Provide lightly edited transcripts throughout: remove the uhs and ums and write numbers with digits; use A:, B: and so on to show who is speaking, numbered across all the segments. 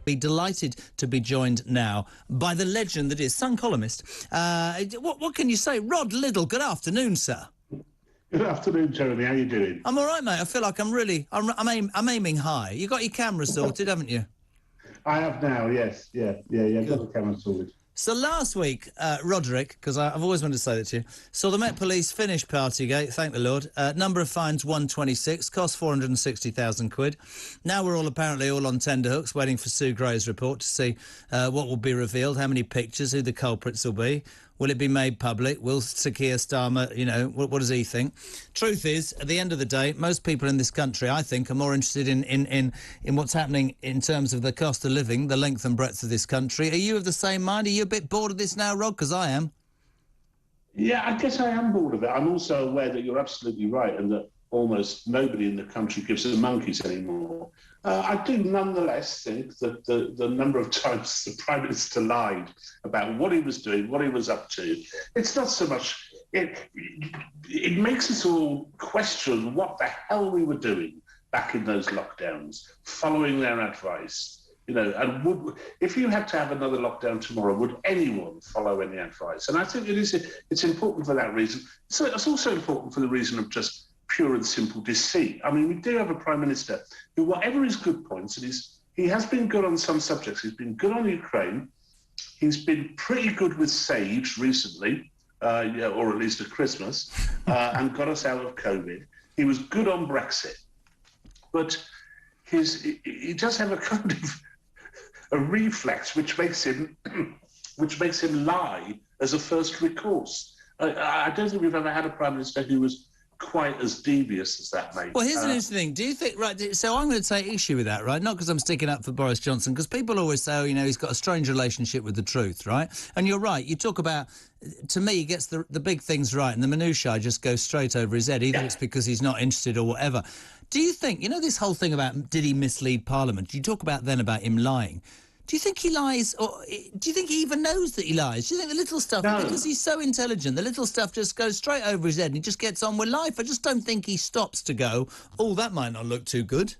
A: Be delighted to be joined now by the legend that is Sun columnist. What can you say? Rod Liddle, good afternoon, sir.
B: Good afternoon, Jeremy. How are you doing?
A: I'm all right, mate. I feel like I'm aiming high. You got your camera sorted, haven't you?
B: I have now, yes. Yeah, got the camera sorted.
A: So last week, Roderick, because I've always wanted to say that to you, saw the Met Police finish Partygate, thank the Lord. Number of fines, 126, cost 460,000 quid. Now we're apparently all on tenterhooks, waiting for Sue Gray's report to see what will be revealed, how many pictures, who the culprits will be. Will it be made public? Will Sir Keir Starmer, what does he think? Truth is, at the end of the day, most people in this country, I think, are more interested in what's happening in terms of the cost of living, the length and breadth of this country. Are you of the same mind? Are you a bit bored of this now, Rod? Because I am.
B: Yeah, I guess I am bored of it. I'm also aware that you're absolutely right and that almost nobody in the country gives a monkeys anymore. I do nonetheless think that the number of times the Prime Minister lied about what he was doing, what he was up to, it's not so much... It makes us all question what the hell we were doing back in those lockdowns, following their advice. And if you had to have another lockdown tomorrow, would anyone follow any advice? And I think it's important for that reason. So it's also important for the reason of just pure and simple deceit. I mean, we do have a Prime Minister who, whatever his good points, and he has been good on some subjects. He's been good on Ukraine. He's been pretty good with Sage recently, or at least at Christmas, and got us out of COVID. He was good on Brexit. But he does have a kind of a reflex which makes him lie as a first recourse. I don't think we've ever had a Prime Minister who was quite as devious as that, mate.
A: Well, here's an interesting thing. Do you think, right, so I'm going to take issue with that, right? Not because I'm sticking up for Boris Johnson, because people always say, he's got a strange relationship with the truth, right? And you're right. You talk about, to me, he gets the big things right, and the minutiae just goes straight over his head. Either it's because he's not interested or whatever. Do you think, this whole thing about did he mislead Parliament? You talk about then about him lying. Do you think he lies, or do you think he even knows that he lies? Do you think the little stuff, because he's so intelligent, the little stuff just goes straight over his head and he just gets on with life? I just don't think he stops to go, that might not look too good.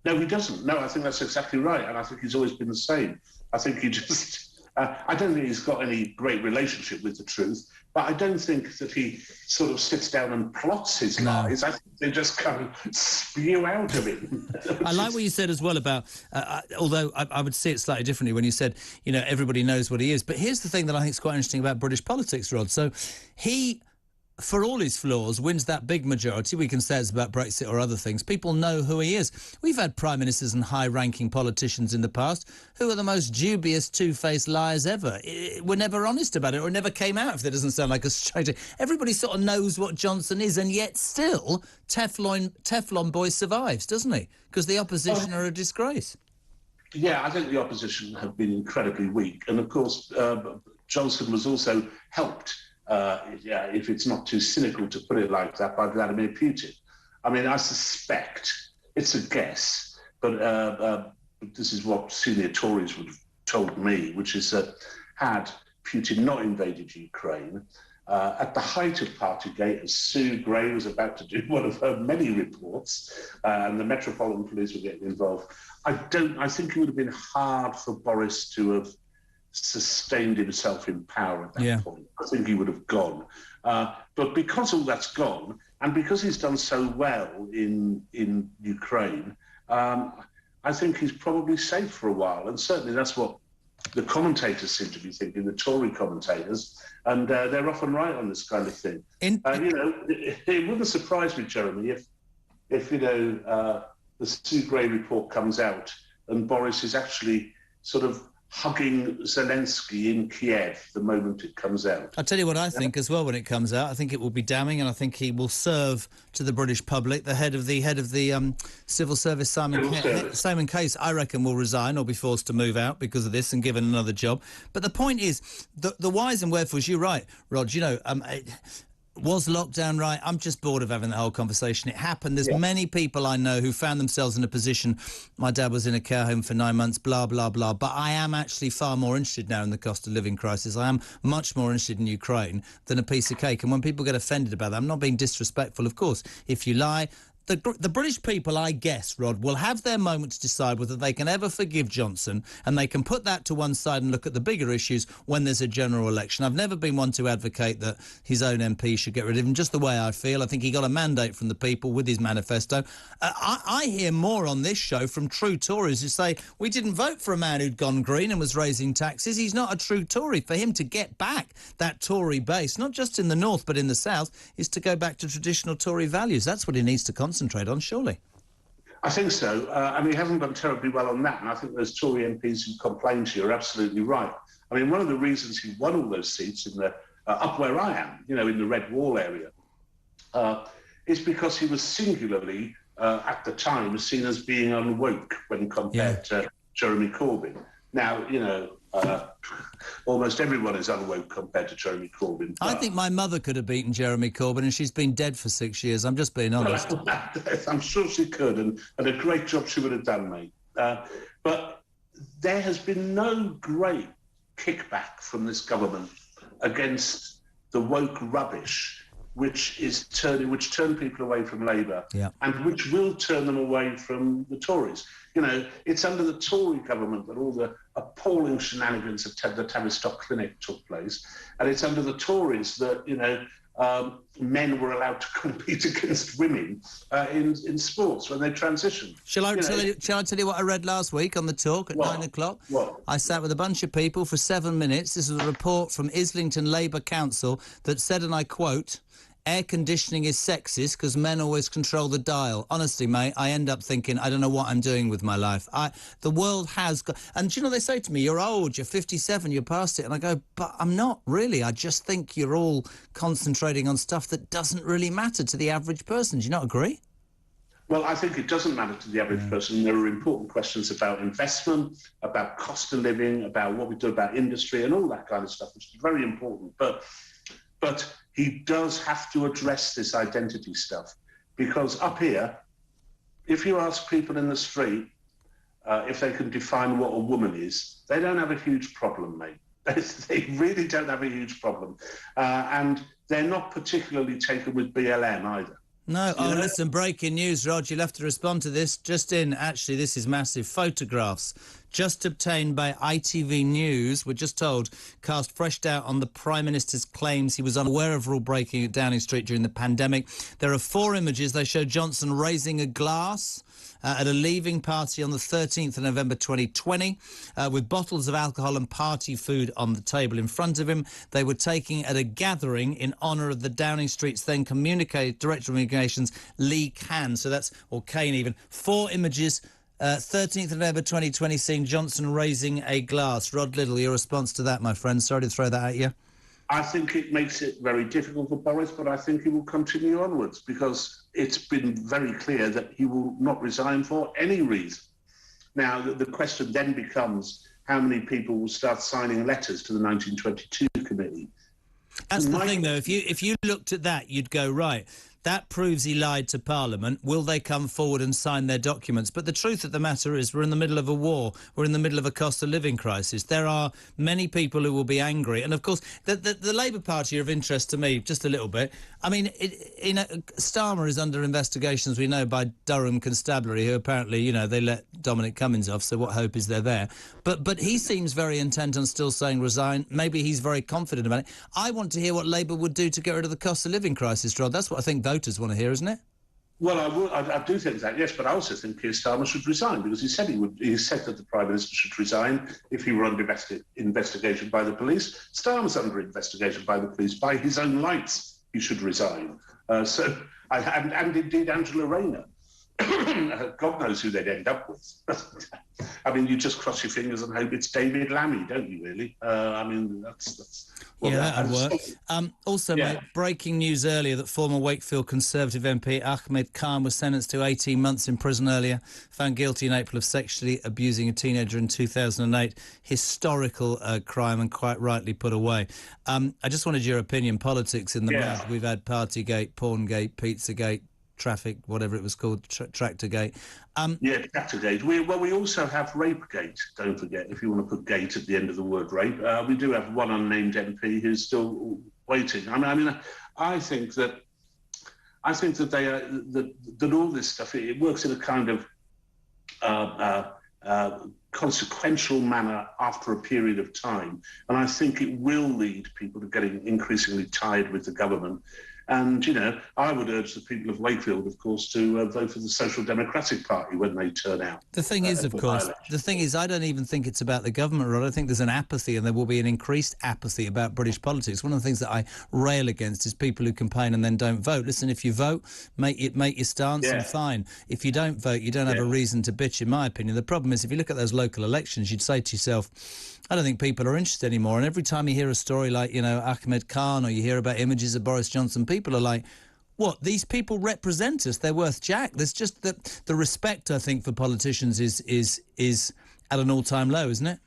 B: No, he doesn't. No, I think that's exactly right. And I think he's always been the same. I think he just... I don't think he's got any great relationship with the truth, but I don't think that he sort of sits down and plots his lies. I think they just kind of spew out of him.
A: I like what you said as well about, although I would see it slightly differently when you said, everybody knows what he is. But here's the thing that I think is quite interesting about British politics, Rod. So he, for all his flaws, wins that big majority. We can say it's about Brexit or other things. People know who he is. We've had prime ministers and high-ranking politicians in the past who are the most dubious, two-faced liars ever. We're never honest about it, or it never came out, if that doesn't sound like a straight... Everybody sort of knows what Johnson is, and yet still Teflon Boy survives, doesn't he? Because the opposition are a disgrace.
B: Yeah, I think the opposition have been incredibly weak. And, of course, Johnson was also helped... if it's not too cynical to put it like that, by Vladimir Putin. I mean, I suspect, it's a guess, but this is what senior Tories would have told me, which is that had Putin not invaded Ukraine, at the height of Partygate, as Sue Gray was about to do one of her many reports, and the Metropolitan Police were getting involved, I think it would have been hard for Boris to have sustained himself in power at that point. I think he would have gone. But because all that's gone, and because he's done so well in Ukraine, I think he's probably safe for a while. And certainly that's what the commentators seem to be thinking, the Tory commentators, and they're often right on this kind of thing. It wouldn't surprise me, Jeremy, if the Sue Gray report comes out and Boris is actually sort of hugging Zelensky in Kiev the moment it comes out.
A: I'll tell you what I think as well when it comes out. I think it will be damning, and I think he will serve to the British public. The head of the civil service, Simon Case, I reckon will resign or be forced to move out because of this and given another job. But the point is, the whys and wherefores, you're right, Rod, was lockdown right? I'm just bored of having the whole conversation. It happened. There's many people I know who found themselves in a position, my dad was in a care home for 9 months, blah, blah, blah. But I am actually far more interested now in the cost of living crisis. I am much more interested in Ukraine than a piece of cake. And when people get offended about that, I'm not being disrespectful, of course. If you lie, the British people, I guess, Rod, will have their moment to decide whether they can ever forgive Johnson, and they can put that to one side and look at the bigger issues when there's a general election. I've never been one to advocate that his own MP should get rid of him, just the way I feel. I think he got a mandate from the people with his manifesto. I hear more on this show from true Tories who say, we didn't vote for a man who'd gone green and was raising taxes. He's not a true Tory. For him to get back that Tory base, not just in the north but in the south, is to go back to traditional Tory values. That's what he needs to concentrate on, surely.
B: I think so. I mean, he hasn't done terribly well on that, and I think those Tory MPs who complain to you are absolutely right. I mean, one of the reasons he won all those seats in the up where I am, in the Red Wall area, is because he was singularly, at the time, seen as being unwoke when compared to Jeremy Corbyn. Now, almost everyone is unwoke compared to Jeremy Corbyn.
A: I think my mother could have beaten Jeremy Corbyn, and she's been dead for 6 years. I'm just being honest.
B: I'm sure she could, and a great job she would have done, mate. But there has been no great kickback from this government against the woke rubbish which turn people away from Labour, and which will turn them away from the Tories. It's under the Tory government that all the appalling shenanigans at the Tavistock Clinic took place, and it's under the Tories that men were allowed to compete against women in sports when they transitioned.
A: Shall I tell you what I read last week on the talk at 9 o'clock?
B: What?
A: I sat with a bunch of people for 7 minutes. This was a report from Islington Labour Council that said, and I quote, "Air conditioning is sexist because men always control the dial." Honestly, mate, I end up thinking, I don't know what I'm doing with my life. The world has got... And do you know, they say to me, you're old, you're 57, you're past it. And I go, but I'm not really. I just think you're all concentrating on stuff that doesn't really matter to the average person. Do you not agree?
B: Well, I think it doesn't matter to the average person. There are important questions about investment, about cost of living, about what we do about industry and all that kind of stuff, which is very important. But he does have to address this identity stuff, because up here, if you ask people in the street if they can define what a woman is, they don't have a huge problem, mate. They really don't have a huge problem. And they're not particularly taken with BLM either.
A: No. Listen, breaking news, Rod. You'll have to respond to this. Just in, actually, this is massive. Photographs just obtained by ITV News, we're just told, cast fresh doubt on the Prime Minister's claims he was unaware of rule breaking at Downing Street during the pandemic. There are 4 images. They show Johnson raising a glass at a leaving party on the 13th of November 2020 with bottles of alcohol and party food on the table in front of him. They were taken at a gathering in honour of the Downing Street's then Director of Communications, Lee Cain. So that's, or Cain even. 4 images, 13th of November 2020, seeing Johnson raising a glass. Rod Liddle, your response to that, my friend? Sorry to throw that at you.
B: I think it makes it very difficult for Boris, but I think he will continue onwards, because it's been very clear that he will not resign for any reason. Now, the question then becomes how many people will start signing letters to the 1922 committee.
A: That's the thing, though. If you looked at that, you'd go, right, that proves he lied to Parliament. Will they come forward and sign their documents? But the truth of the matter is we're in the middle of a war. We're in the middle of a cost of living crisis. There are many people who will be angry. And, of course, the Labour Party are of interest to me just a little bit. I mean, Starmer is under investigation, as we know, by Durham Constabulary, who apparently, they let Dominic Cummings off, so what hope is there? But he seems very intent on still saying resign. Maybe he's very confident about it. I want to hear what Labour would do to get rid of the cost of living crisis, Rod. That's what I think voters want to hear, isn't it?
B: Well, I do think that, yes, but I also think Keir Starmer should resign, because he said he would. He said that the Prime Minister should resign if he were under investigation by the police. Starmer's under investigation by the police. By his own lights, he should resign. And indeed Angela Rayner. God knows who they'd end up with. I mean, you just cross your fingers and hope it's David Lammy, don't you, really? That's
A: that'd work. Also, mate, breaking news earlier that former Wakefield Conservative MP Ahmed Khan was sentenced to 18 months in prison earlier, found guilty in April of sexually abusing a teenager in 2008. Historical crime, and quite rightly put away. I just wanted your opinion. Politics in the mud. We've had Partygate, Porngate, Pizzagate, Traffic, whatever it was called, Tractorgate.
B: Tractorgate. We also have Rapegate, don't forget, if you want to put gate at the end of the word rape. We do have one unnamed MP who's still waiting. I think that I think that they are that all this stuff it works in a kind of consequential manner after a period of time, and I think it will lead people to getting increasingly tired with the government. And, you know, I would urge the people of Wakefield, of course, to vote for the Social Democratic Party when they turn out.
A: The thing is, of course, I don't even think it's about the government, Rod. I think there's an apathy, and there will be an increased apathy about British politics. One of the things that I rail against is people who campaign and then don't vote. Listen, if you vote, make your stance, and fine. If you don't vote, you don't have a reason to bitch, in my opinion. The problem is, if you look at those local elections, you'd say to yourself, I don't think people are interested anymore. And every time you hear a story like, you know, Ahmed Khan, or you hear about images of Boris Johnson, people are like, what? These people represent us. They're worth jack. There's just the respect, I think, for politicians is at an all-time low, isn't it?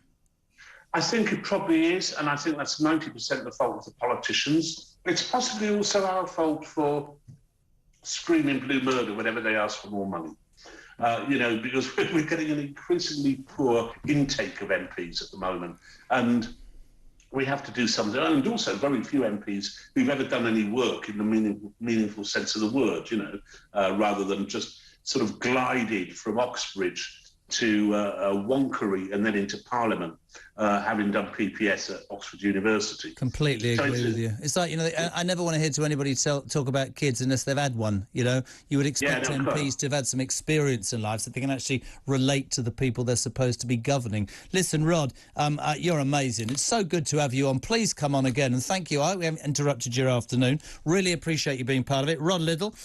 B: I think it probably is, and I think that's 90% the fault of the politicians. It's possibly also our fault for screaming blue murder whenever they ask for more money. You know, because we're getting an increasingly poor intake of MPs at the moment, and we have to do something. And also, very few MPs who've ever done any work in the meaningful sense of the word, you know, rather than just sort of glided from Oxbridge to Wonkery and then into Parliament, having done PPS at Oxford University.
A: Completely agree with you. It's like, you know, I never want to hear to anybody talk about kids unless they've had one, you know. You would expect MPs to have had some experience in life so they can actually relate to the people they're supposed to be governing. Listen, Rod, you're amazing. It's so good to have you on. Please come on again, and thank you. We haven't interrupted your afternoon. Really appreciate you being part of it. Rod Liddle.